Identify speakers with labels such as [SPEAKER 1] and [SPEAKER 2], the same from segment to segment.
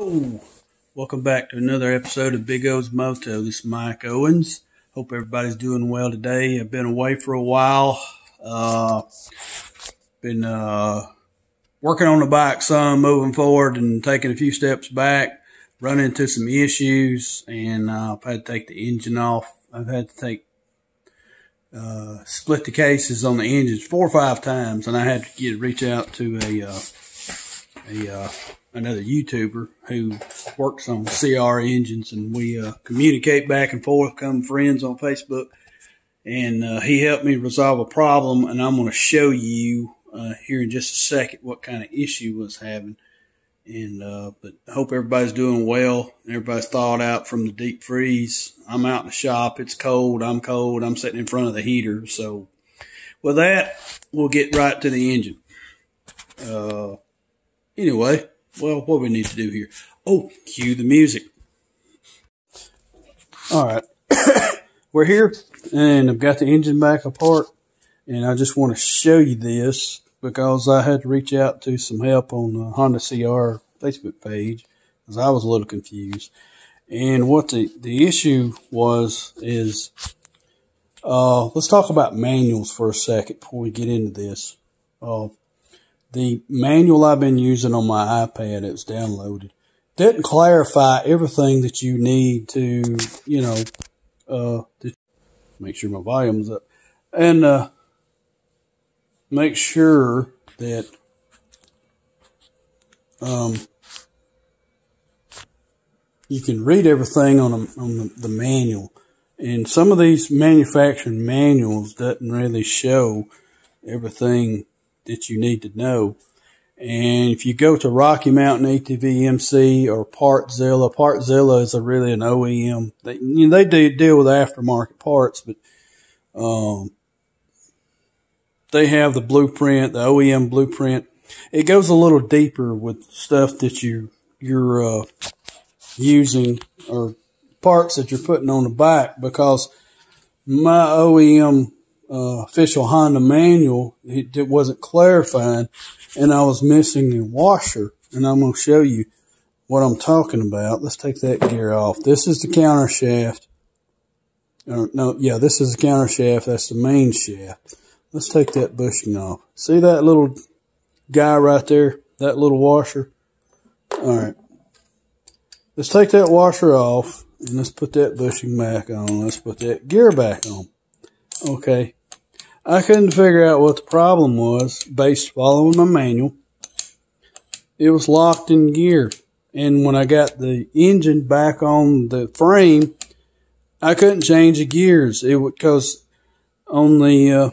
[SPEAKER 1] Oh, welcome back to another episode of Big O's Moto. This is Mike Owens. Hope everybody's doing well today. I've been away for a while. Been working on the bike some, moving forward and taking a few steps back, running into some issues, and I've had to take the engine off. I've had to split the cases on the engines 4 or 5 times, and I had to reach out to another YouTuber who works on CR engines, and we communicate back and forth, become friends on Facebook, and he helped me resolve a problem, and I'm going to show you here in just a second what kind of issue I was having. And but I hope everybody's doing well. Everybody's thawed out from the deep freeze. I'm out in the shop. It's cold. I'm cold. I'm sitting in front of the heater. So with that, we'll get right to the engine. Anyway, well, what we need to do here. Oh, cue the music. All right. We're here, and I've got the engine back apart, and I just want to show you this because I had to reach out to some help on the Honda CR Facebook page because I was a little confused. And what the issue is let's talk about manuals for a second before we get into this. The manual I've been using on my iPad, it was downloaded, didn't clarify everything that you need to, to make sure my volume's up, and make sure that you can read everything on the manual. And some of these manufacturing manuals doesn't really show everything that you need to know. And if you go to Rocky Mountain ATV MC or Partzilla is really an OEM. They do deal with aftermarket parts, but they have the blueprint, the OEM blueprint. It goes a little deeper with stuff that you're using or parts that you're putting on the bike, because my OEM official Honda manual, it wasn't clarifying, and I was missing the washer, and I'm going to show you what I'm talking about. Let's take that gear off. This is the counter shaft. This is the counter shaft. That's the main shaft. Let's take that bushing off. See that little guy right there? That little washer? All right. Let's take that washer off, and let's put that bushing back on. Let's put that gear back on. Okay. I couldn't figure out what the problem was based following my manual. It was locked in gear. And when I got the engine back on the frame, I couldn't change the gears. Because on the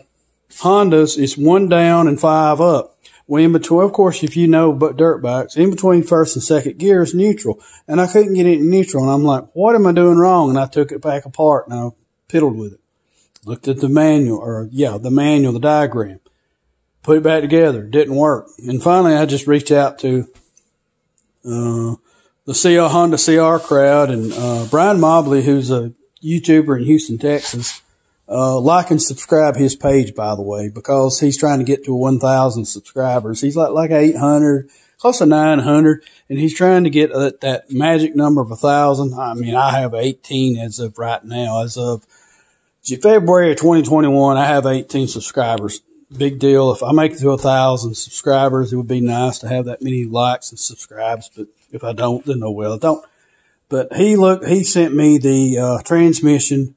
[SPEAKER 1] Hondas, it's 1 down and 5 up. Well, in between, of course, if you know but dirt bikes, in between first and second gear is neutral. And I couldn't get it in neutral. And I'm like, what am I doing wrong? And I took it back apart and I piddled with it. Looked at the manual, the diagram. Put it back together. Didn't work. And finally, I just reached out to the Honda CR crowd, and Brian Mobley, who's a YouTuber in Houston, Texas. Like and subscribe his page, by the way, because he's trying to get to 1,000 subscribers. He's like 800, close to 900, and he's trying to get that magic number of 1,000. I mean, I have 18 as of right now. As of February of 2021, I have 18 subscribers. Big deal. If I make it to 1,000 subscribers, it would be nice to have that many likes and subscribes. But if I don't, then oh well, I don't. But he sent me the transmission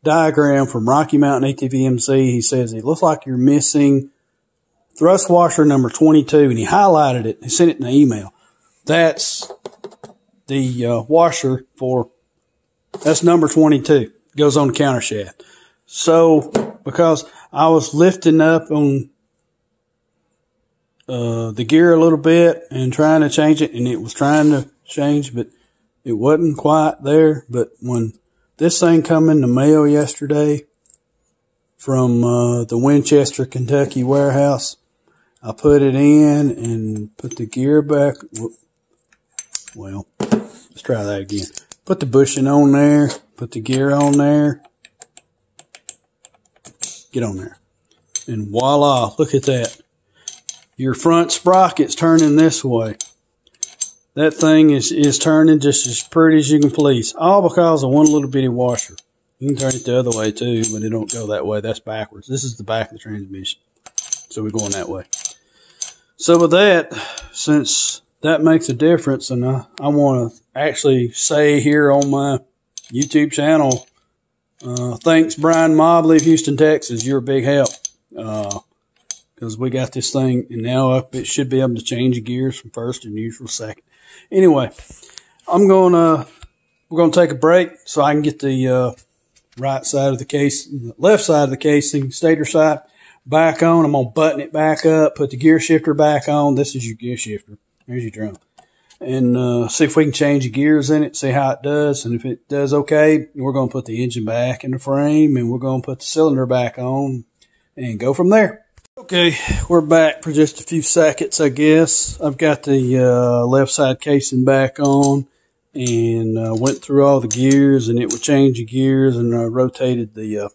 [SPEAKER 1] diagram from Rocky Mountain ATV MC. He says it looks like you're missing thrust washer number 22, and he highlighted it. He sent it in an email. That's the washer that's number 22. Goes on the counter shaft. So, because I was lifting up on the gear a little bit and trying to change it, and it was trying to change, but it wasn't quite there. But when this thing come in the mail yesterday from the Winchester, Kentucky warehouse, I put it in and put the gear back. Well, let's try that again. Put the bushing on there. Put the gear on there. Get on there. And voila, look at that. Your front sprocket's turning this way. that thing is turning just as pretty as you can please. All because of one little bitty washer. You can turn it the other way too, but it don't go that way. That's backwards. This is the back of the transmission. So we're going that way. So with that, since that makes a difference, and I want to actually say here on my YouTube channel, thanks Brian Mobley of Houston, Texas. You're a big help. Because we got this thing, and now it should be able to change gears from first to neutral second. Anyway, we're gonna take a break so I can get the right side of the case, the left side of the casing, stator side, back on. I'm gonna button it back up, put the gear shifter back on. This is your gear shifter. There's your drum. And see if we can change the gears in it, see how it does. And if it does okay, we're gonna put the engine back in the frame, and we're gonna put the cylinder back on and go from there. Okay, we're back for just a few seconds, I guess. I've got the left side casing back on, and went through all the gears, and it would change the gears, and I rotated the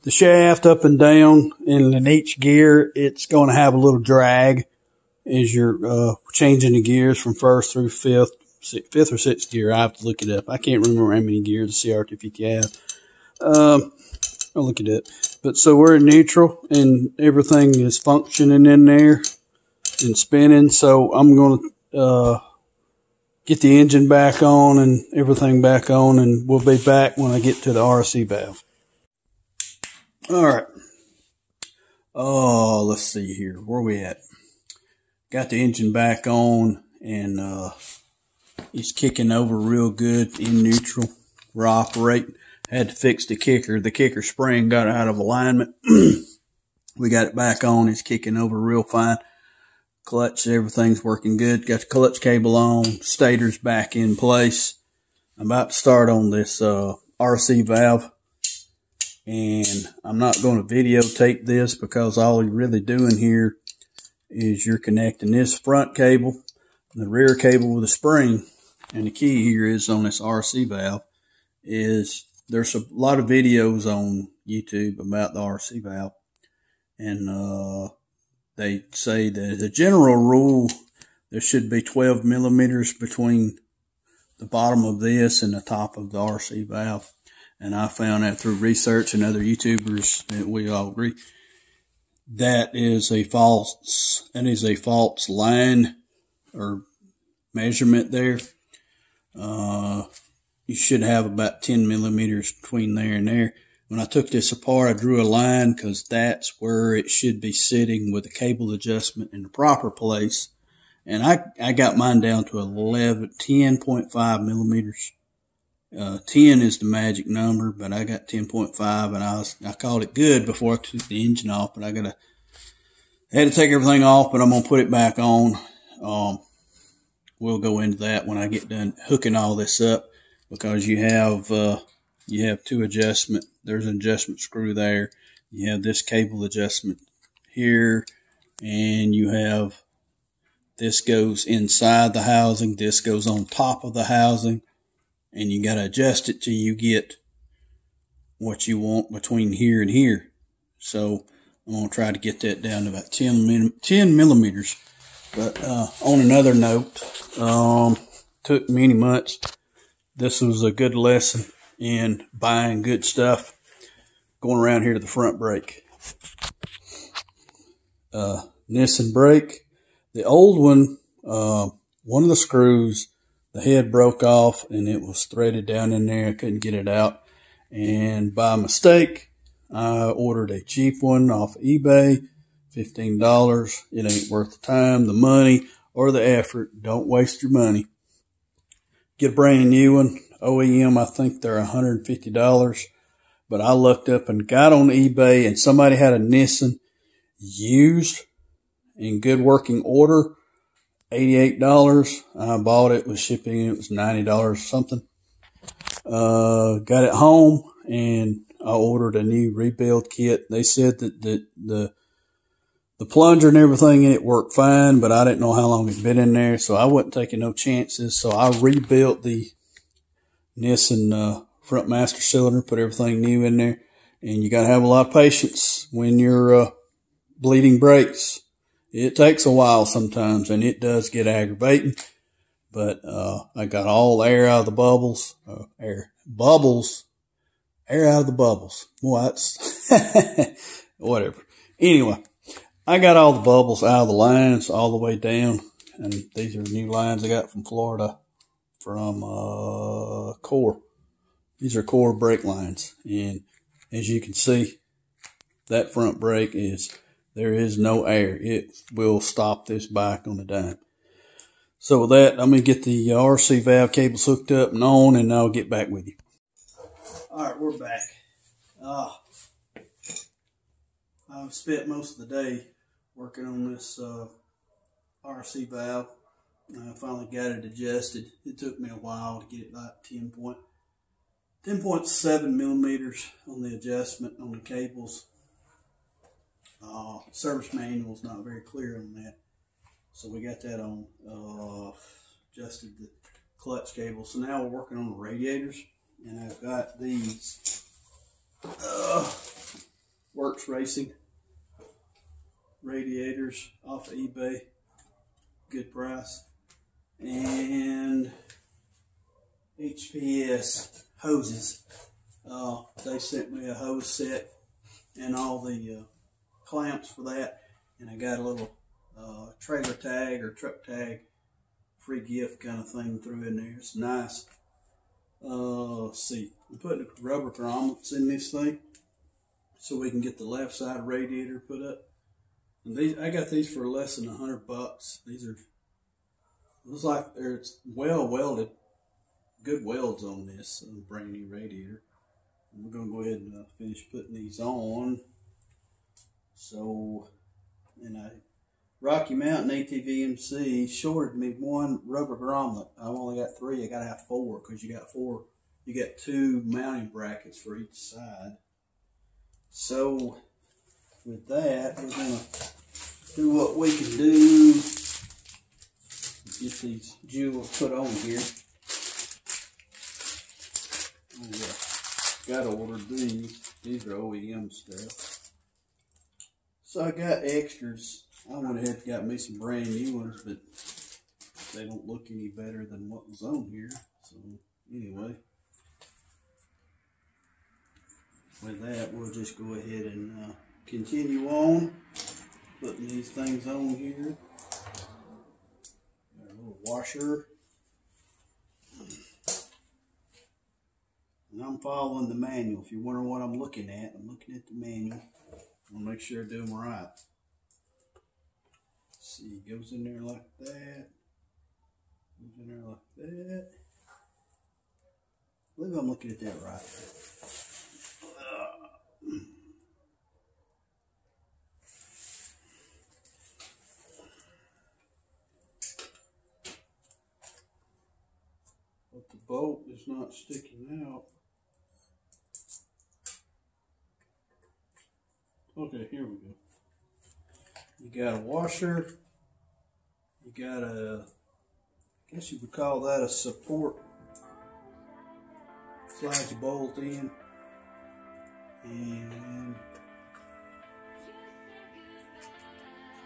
[SPEAKER 1] shaft up and down. And in each gear, it's going to have a little drag as you're changing the gears from first through fifth or sixth gear. I have to look it up. I can't remember how many gears the CRT50 has. I'll look it up. But so we're in neutral, and everything is functioning in there and spinning. So I'm going to get the engine back on and everything back on, and we'll be back when I get to the RC valve. All right. Oh, let's see here. Where we at? Got the engine back on, and it's kicking over real good in neutral. We're operating. Had to fix the kicker. The kicker spring got out of alignment. We got it back on. It's kicking over real fine. Clutch, everything's working good. Got the clutch cable on. Stator's back in place. I'm about to start on this RC valve. And I'm not going to videotape this because all you're really doing here is you're connecting this front cable and the rear cable with a spring. And the key here is on this RC valve is there's a lot of videos on YouTube about the RC valve, and they say that as a general rule, there should be 12 millimeters between the bottom of this and the top of the RC valve. And I found that through research and other YouTubers that we all agree that is a false line or measurement there. You should have about 10 millimeters between there and there. When I took this apart, I drew a line because that's where it should be sitting with the cable adjustment in the proper place. And I got mine down to 10.5 millimeters. 10 is the magic number, but I got 10.5, and I called it good before I took the engine off. But I had to take everything off, but I'm gonna put it back on. We'll go into that when I get done hooking all this up, because you have two adjustment. There's an adjustment screw there. You have this cable adjustment here, and you have this goes inside the housing. This goes on top of the housing, and you got to adjust it till you get what you want between here and here. So I'm going to try to get that down to about 10 millimeters. But on another note, took many months. This was a good lesson in buying good stuff. Going around here to the front brake. Nissan brake. The old one, one of the screws, the head broke off and it was threaded down in there. I couldn't get it out. And by mistake, I ordered a cheap one off eBay, $15. It ain't worth the time, the money, or the effort. Don't waste your money. Get a brand new one. OEM, I think they're $150. But I looked up and got on eBay, and somebody had a Nissan used in good working order, $88. I bought it with shipping. It was $90 or something. Got it home, and I ordered a new rebuild kit. They said that the plunger and everything in it worked fine, but I didn't know how long it'd been in there, so I wasn't taking no chances. So I rebuilt the Nissan front master cylinder, put everything new in there, and you got to have a lot of patience when you're bleeding brakes. It takes a while sometimes, and it does get aggravating, But I got all the air out of the bubbles. Air out of the bubbles. What? Whatever. Anyway, I got all the bubbles out of the lines all the way down. And these are new lines I got from Florida from Core. These are Core brake lines. And as you can see, that front brake there is no air. It will stop this bike on a dime. So with that, I'm going to get the RC valve cables hooked up and on, and I'll get back with you. All right, we're back. I've spent most of the day working on this RC valve. I finally got it adjusted. It took me a while to get it like 10.7 millimeters on the adjustment on the cables. Service manual is not very clear on that. So we got that on, adjusted the clutch cable. So now we're working on the radiators. And I've got these Works Racing radiators off of eBay. Good price. And HPS hoses. They sent me a hose set and all the clamps for that. And I got a little trailer tag or truck tag free gift kind of thing threw in there. It's nice. Let's see. I'm putting rubber grommets in this thing so we can get the left side radiator put up. And these, I got these for less than $100. These are, looks like they're well welded. Good welds on this brand new radiator. And we're gonna go ahead and finish putting these on. So, and Rocky Mountain ATVMC shorted me one rubber grommet. I've only got 3. I gotta have 4 because you got 4. You got 2 mounting brackets for each side. So with that, we're gonna do what we can do. Get these jewels put on here. Oh yeah, gotta order these. These are OEM stuff. So I got extras. I went ahead and got me some brand new ones, but they don't look any better than what was on here. So anyway, with that, we'll just go ahead and continue on putting these things on here. Got a little washer. And I'm following the manual. If you're wondering what I'm looking at the manual. I'll make sure I do them right. See, it goes in there like that. Goes in there like that. I believe I'm looking at that right. But the bolt is not sticking out. Okay, here we go. You got a washer. You got a, I guess you would call that a support. Slides your bolt in. And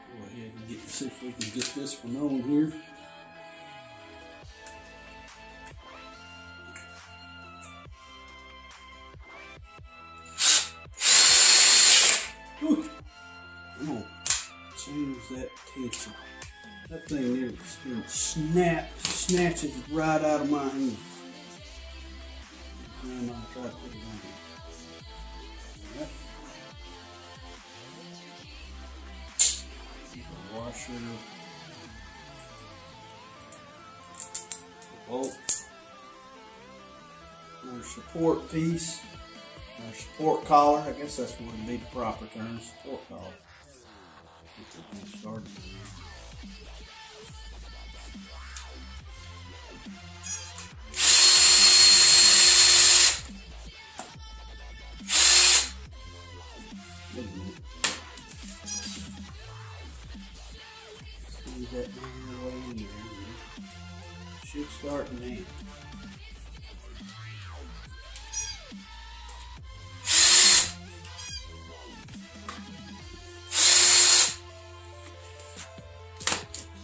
[SPEAKER 1] go ahead and see if we can get this one on here. Come on, change that tension. That thing there is going to snatches right out of my hand. And I'll try to put it on here. Alright. The washer. The bolt. Our support piece. Our support collar. I guess that's what would be the proper term. Support collar. Get this thing started. Squeeze that down your way in there. Should start now.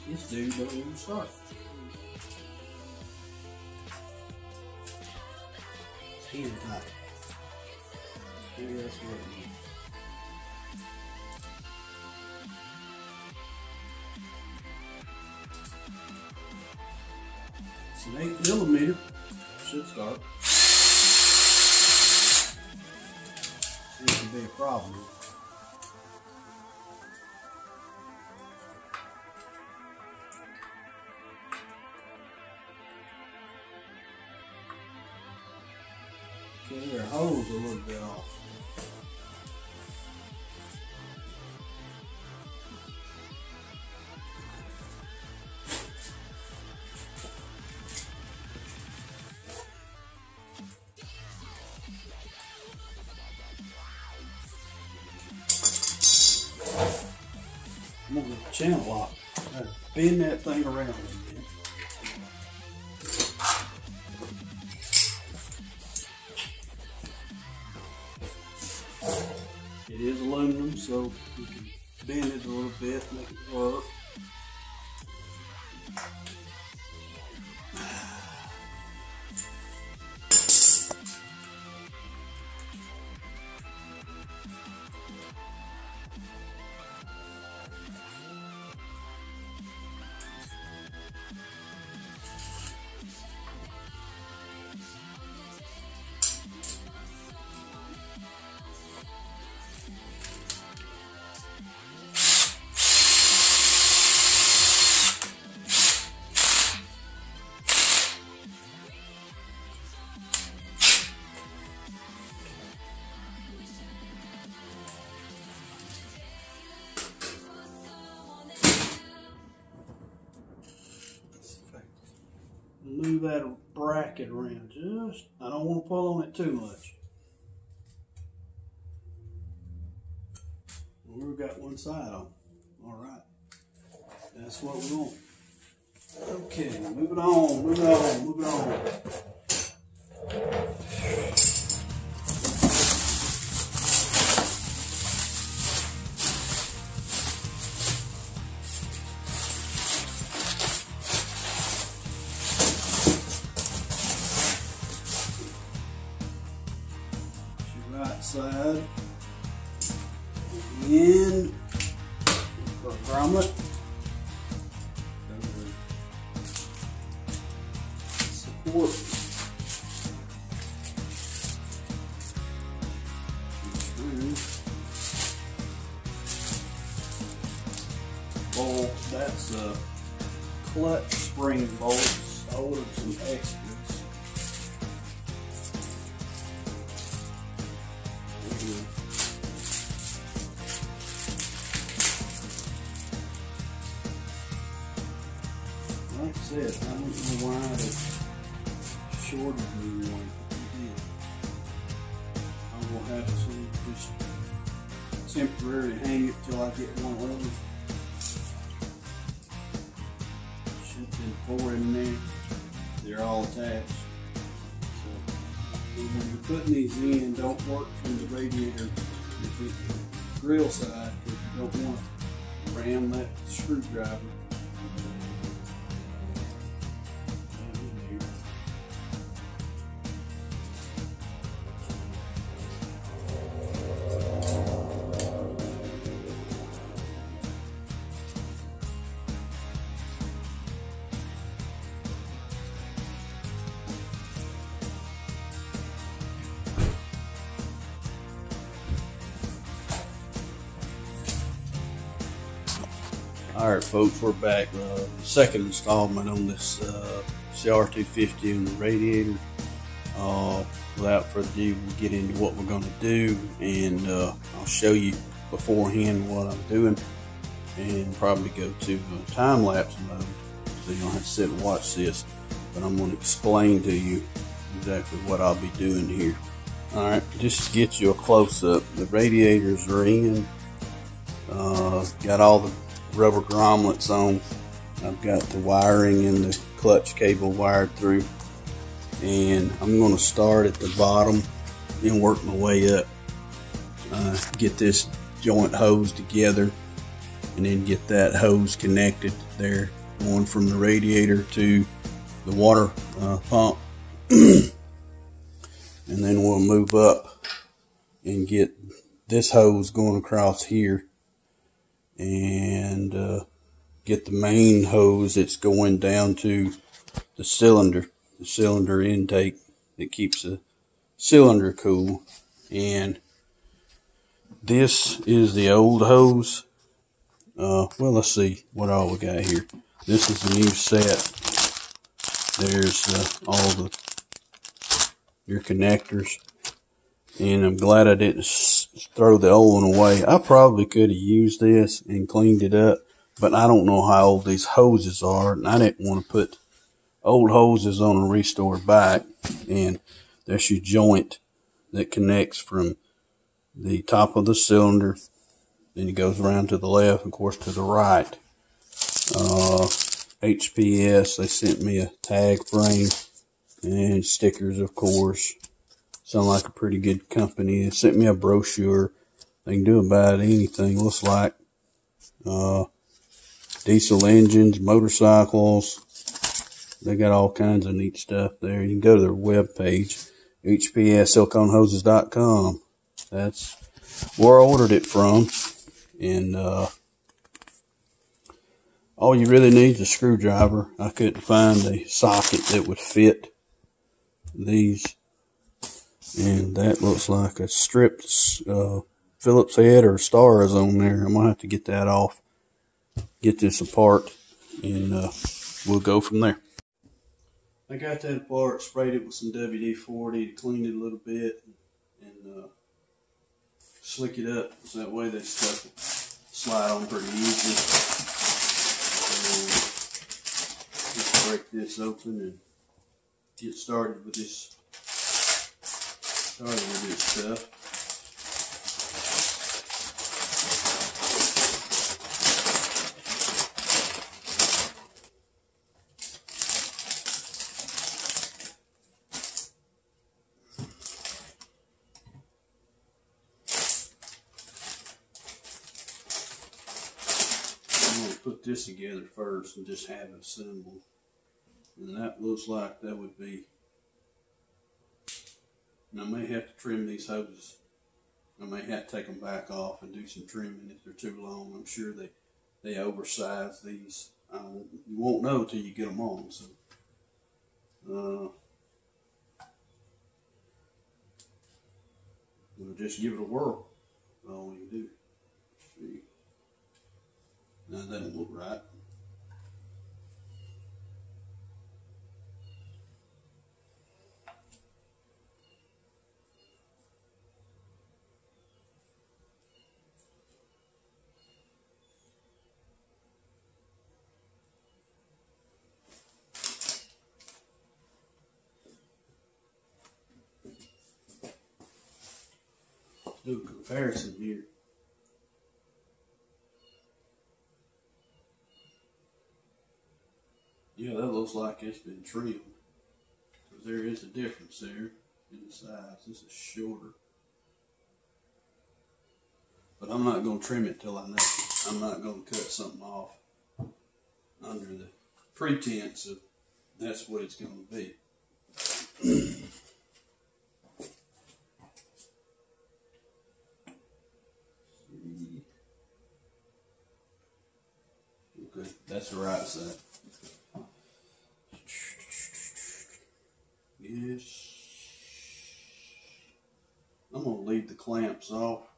[SPEAKER 1] This dude doesn't even start. Hand tight. Maybe that's what it is. It's an 8mm. Should start. Seems to be a problem. Okay, their hole's a little bit off. I'm gonna get the channel lock. Bend that thing around a little bit. It is aluminum, so you can bend it a little bit, make it work. Move that bracket around just. I don't want to pull on it too much. We've got one side on. All right. That's what we want. Okay, move it on, move it on, move it on. Right side in for a grommet. Support. Bolt. That's a clutch spring bolts. I ordered some extras. Like I said, I don't know why they shorted me one. I will have to just temporarily hang it till I get one ordered. Should have been 4 in there. They're all attached. So when you're putting these in, don't work from the radiator if it's the grill side, because you don't want to ram that screwdriver. Alright folks, we're back. Second installment on this CR250 and the radiator. Without further ado, we'll get into what we're going to do, and I'll show you beforehand what I'm doing, and probably go to time-lapse mode so you don't have to sit and watch this, but I'm going to explain to you exactly what I'll be doing here. Alright, just to get you a close-up, the radiators are in. Got all the rubber grommets on. I've got the wiring and the clutch cable wired through, and I'm going to start at the bottom and work my way up. Get this joint hose together, and then get that hose connected there, going from the radiator to the water pump. And then to move up and get this hose going across here and get the main hose that's going down to the cylinder intake that keeps the cylinder cool. And this is the old hose. Well, let's see what all we got here. This is the new set. There's all your connectors, and I'm glad I didn't throw the old one away. I probably could have used this and cleaned it up, but I don't know how old these hoses are, and I didn't want to put old hoses on a restored bike. And there's your joint that connects from the top of the cylinder, then it goes around to the left, of course, to the right. HPS, they sent me a tag frame and stickers, of course. Sound like a pretty good company. They sent me a brochure. They can do about anything, looks like. Diesel engines, motorcycles. They got all kinds of neat stuff there. You can go to their webpage, hpssiliconehoses.com. That's where I ordered it from. And all you really need is a screwdriver. I couldn't find a socket that would fit these. And that looks like a stripped Phillips head or stars on there. I'm going to have to get that off, get this apart, and we'll go from there. I got that apart, sprayed it with some WD-40 to clean it a little bit, and slick it up so that way this stuff will slide on pretty easy. So let's break this open and get started with this. Stuff. I'm going to put this together first and just have it assembled. And that looks like that would be. And I may have to trim these hoses. I may have to take them back off and do some trimming if they're too long. I'm sure they oversize these. You won't know until you get them on. So we'll just give it a whirl. That's all we can do. See. Now that don't look right. Do a comparison here. Yeah, that looks like it's been trimmed. So there is a difference there in the size. This is shorter. But I'm not going to trim it till I know. I'm not going to cut something off under the pretense of that's what it's going to be. Okay, that's the right side. Yes. I'm going to leave the clamps off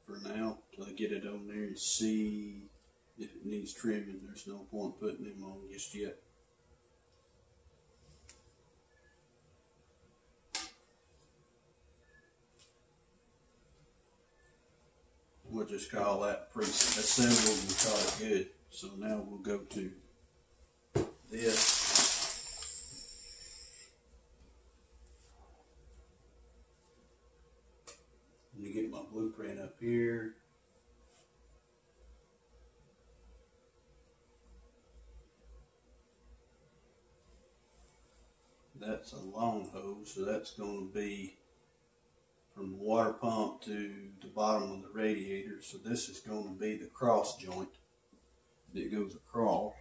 [SPEAKER 1] for now till I get it on there and see if it needs trimming. There's no point putting them on just yet. We'll just call that pre-assembled and call it good. So now we'll go to this. Let me get my blueprint up here. That's a long hose, so that's going to be from the water pump to the bottom of the radiator. So this is going to be the cross joint that goes across.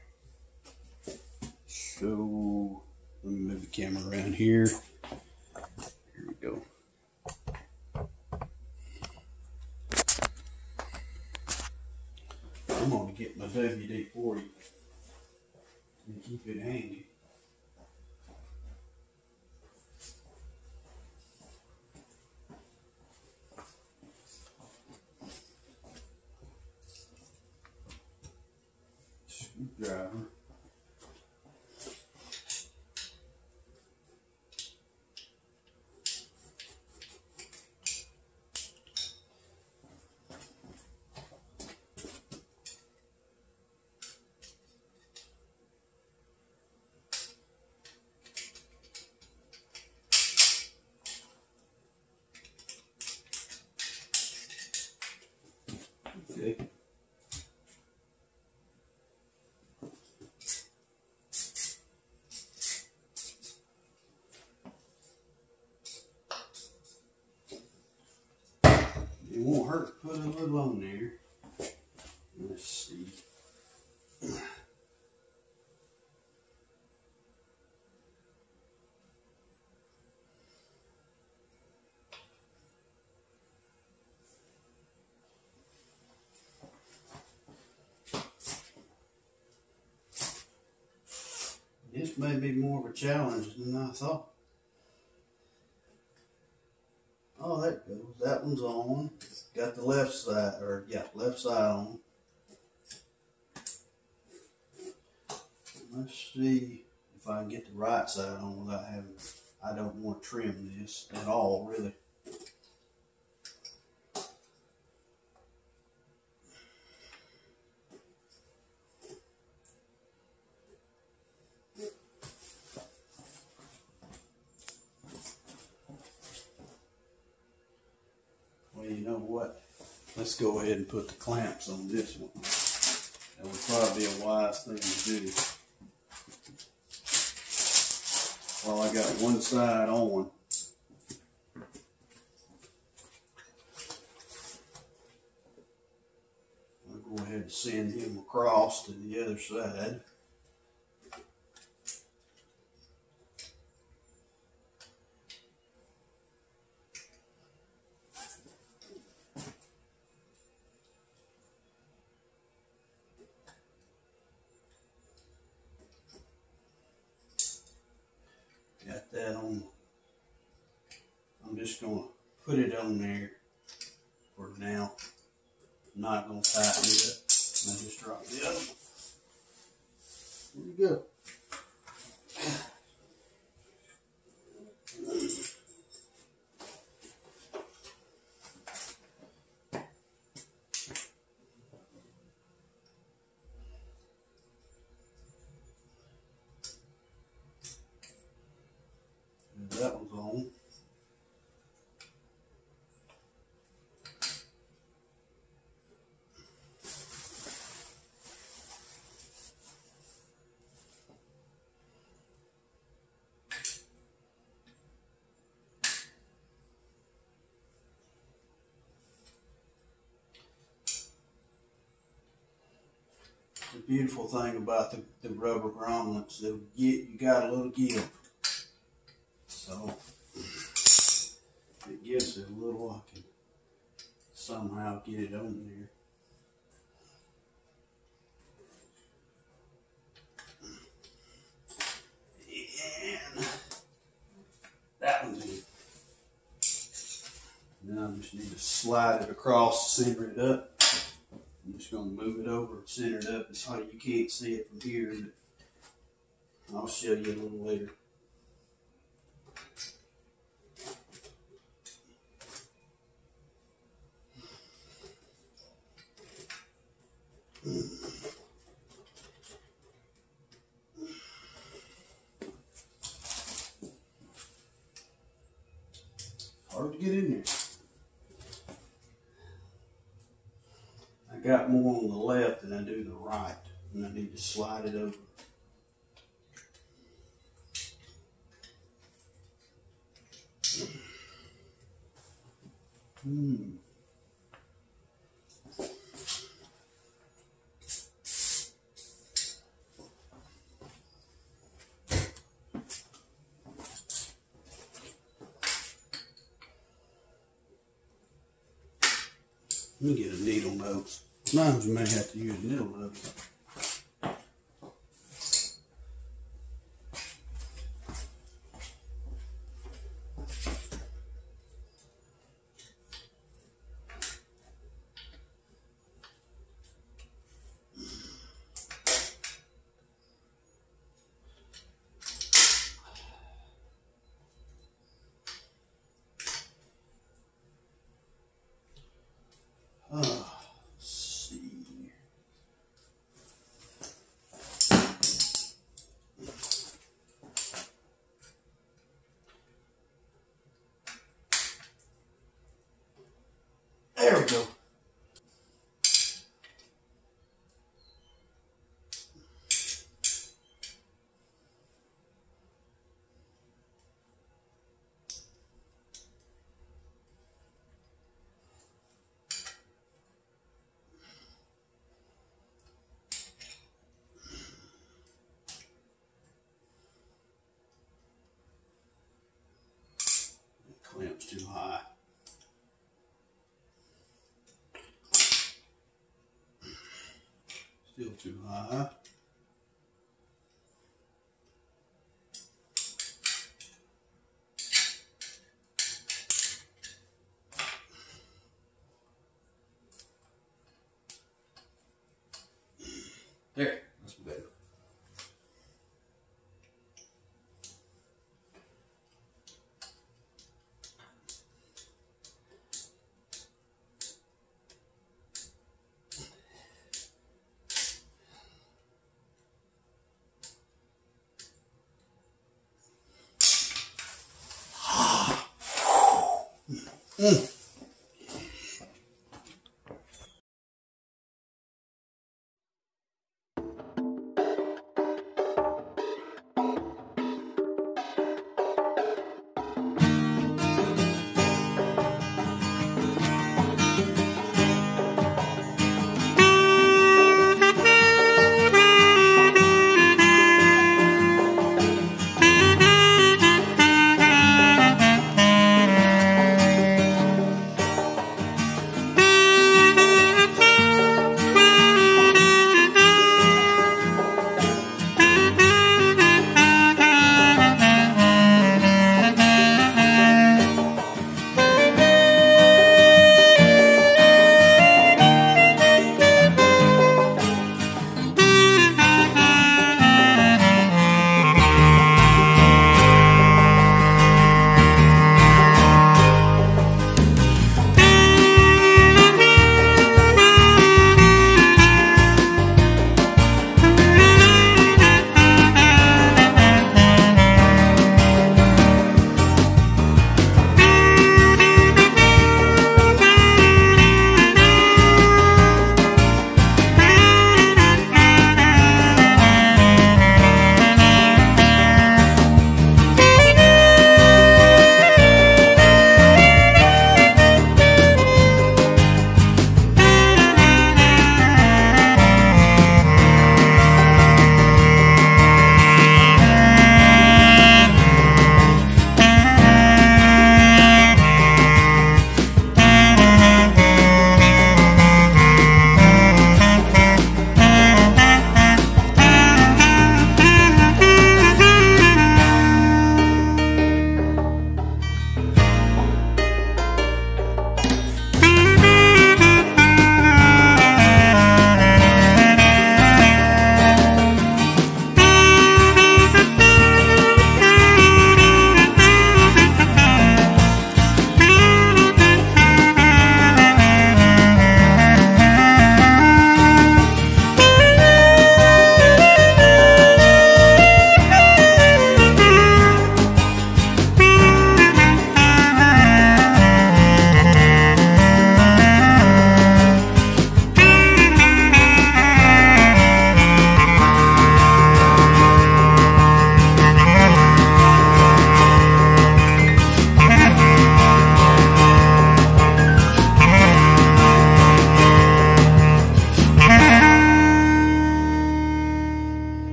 [SPEAKER 1] So let me move the camera around here. Here we go. WD-40 and keep it handy. Screwdriver. Okay. It won't hurt to put a little on there. Let's see. This may be more of a challenge than I thought. Oh, that goes. That one's on. Got the left side, or yeah, left side on. Let's see if I can get the right side on without having. I don't want to trim this at all, really. Well, you know what? Let's go ahead and put the clamps on this one. That would probably be a wise thing to do. While I got one side on, I'll go ahead and send him across to the other side. Got that on. I'm just going to put it on there for now. I'm not going to tighten it up. I just drop the other one. There we go. That one's on. The beautiful thing about the rubber grommets, you got a little give. So it gives it a little, I can somehow get it on there. And that one's in. Now I just need to slide it across, center it up. I'm just going to move it over and center it up. It's hard, you can't see it from here, but I'll show you a little later. Hard to get in there. I got more on the left than I do the right, and I need to slide it over. Let me get a needle nose. Sometimes you may have to use needle nose. Let's see. There we go. Clamp's too high. Still too high. There, that's better.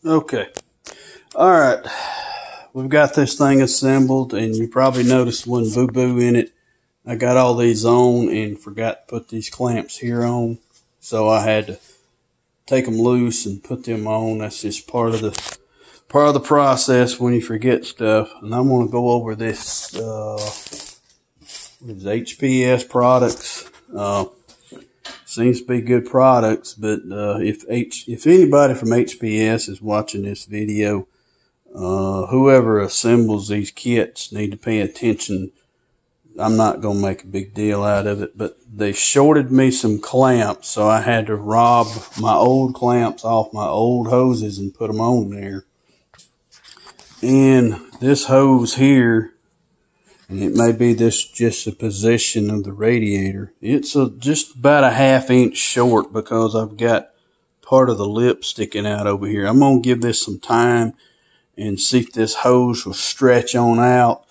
[SPEAKER 1] Okay. All right. We've got this thing assembled, and you probably noticed one boo-boo in it. I got all these on and forgot to put these clamps here on, so I had to take them loose and put them on. That's just part of the process when you forget stuff. And I'm going to go over this HPS products. Seems to be good products, but if anybody from HPS is watching this video, whoever assembles these kits need to pay attention. I'm not going to make a big deal out of it, but they shorted me some clamps, so I had to rob my old clamps off my old hoses and put them on there. And this hose here, and it may be just the position of the radiator, it's just about a 1/2 inch short because I've got part of the lip sticking out over here. I'm going to give this some time and see if this hose will stretch on out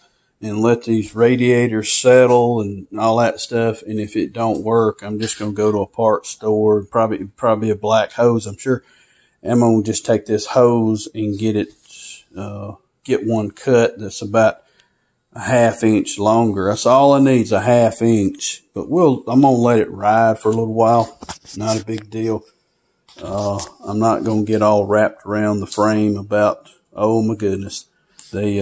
[SPEAKER 1] and let these radiators settle and all that stuff. And if it don't work, I'm just going to go to a parts store, probably a black hose, I'm sure. I'm going to just take this hose and get one cut that's about a 1/2 inch longer. That's all it needs, a 1/2 inch. But I'm going to let it ride for a little while. Not a big deal. I'm not going to get all wrapped around the frame about, oh my goodness, they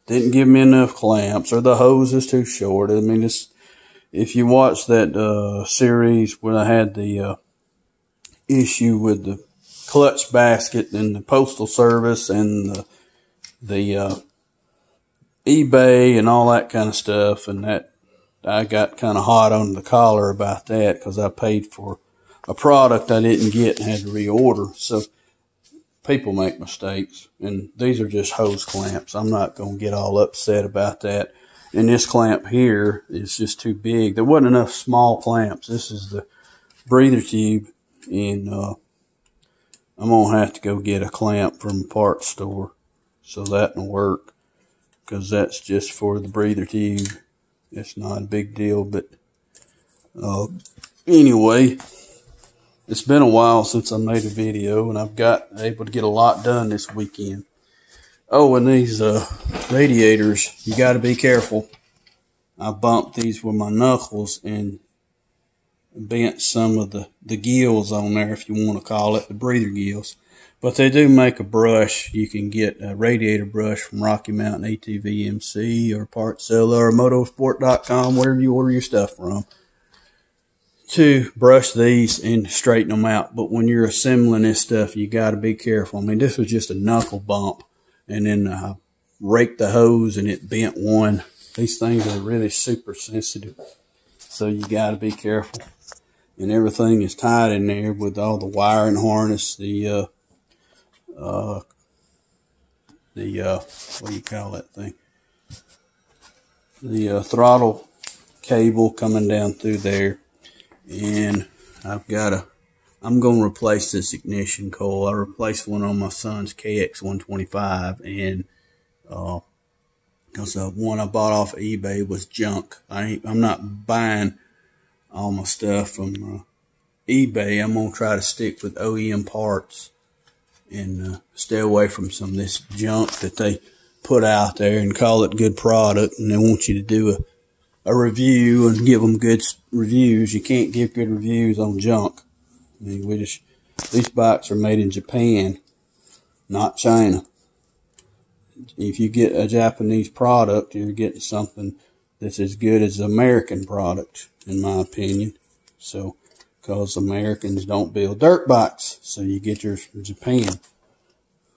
[SPEAKER 1] didn't give me enough clamps, or the hose is too short. I mean, if you watch that series where I had the issue with the clutch basket and the postal service and the eBay and all that kind of stuff, and that I got kind of hot on the collar about that because I paid for a product I didn't get and had to reorder. So people make mistakes, and these are just hose clamps. I'm not going to get all upset about that. And this clamp here is just too big. There wasn't enough small clamps. This is the breather tube, and I'm going to have to go get a clamp from a parts store so that will work, because that's just for the breather tube. It's not a big deal, but anyway, it's been a while since I made a video, and I've got able to get a lot done this weekend. Oh, and these radiators, you got to be careful. I bumped these with my knuckles and bent some of the gills on there, if you want to call it, the breather gills. But they do make a brush. You can get a radiator brush from Rocky Mountain ATVMC or Partzilla or Motorsport.com, wherever you order your stuff from, to brush these and straighten them out. But when you're assembling this stuff, you got to be careful. I mean, this was just a knuckle bump, and then I raked the hose and it bent one. These things are really super sensitive, so you got to be careful. And everything is tied in there with all the wiring harness, the what do you call that thing? The throttle cable coming down through there. And I'm going to replace this ignition coil. I replaced one on my son's KX125, and because the one I bought off of eBay was junk. I'm not buying all my stuff from eBay. I'm going to try to stick with OEM parts and stay away from some of this junk that they put out there and call it good product, and they want you to do a review and give them good reviews. You can't give good reviews on junk. I mean, these bikes are made in Japan, not China. If you get a Japanese product, you're getting something that's as good as the American product, in my opinion. So, because Americans don't build dirt bikes, so you get yours from Japan.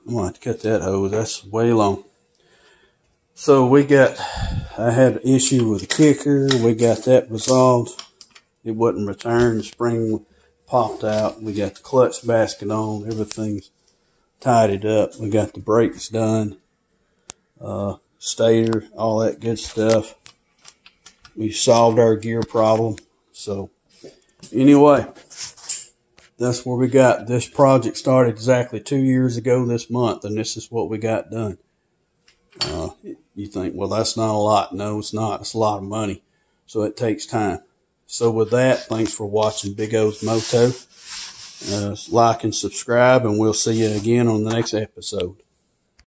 [SPEAKER 1] I'm going to have to cut that hose. That's way long. So I had an issue with the kicker. We got that resolved. It wasn't returned. The spring popped out. We got the clutch basket on. Everything's tidied up. We got the brakes done. Stator, all that good stuff. We solved our gear problem. So anyway, that's where we got. This project started exactly 2 years ago this month, and this is what we got done. You think, well, that's not a lot. No, it's not. It's a lot of money. So it takes time. So with that, thanks for watching Big O's Moto. Like and subscribe, and we'll see you again on the next episode.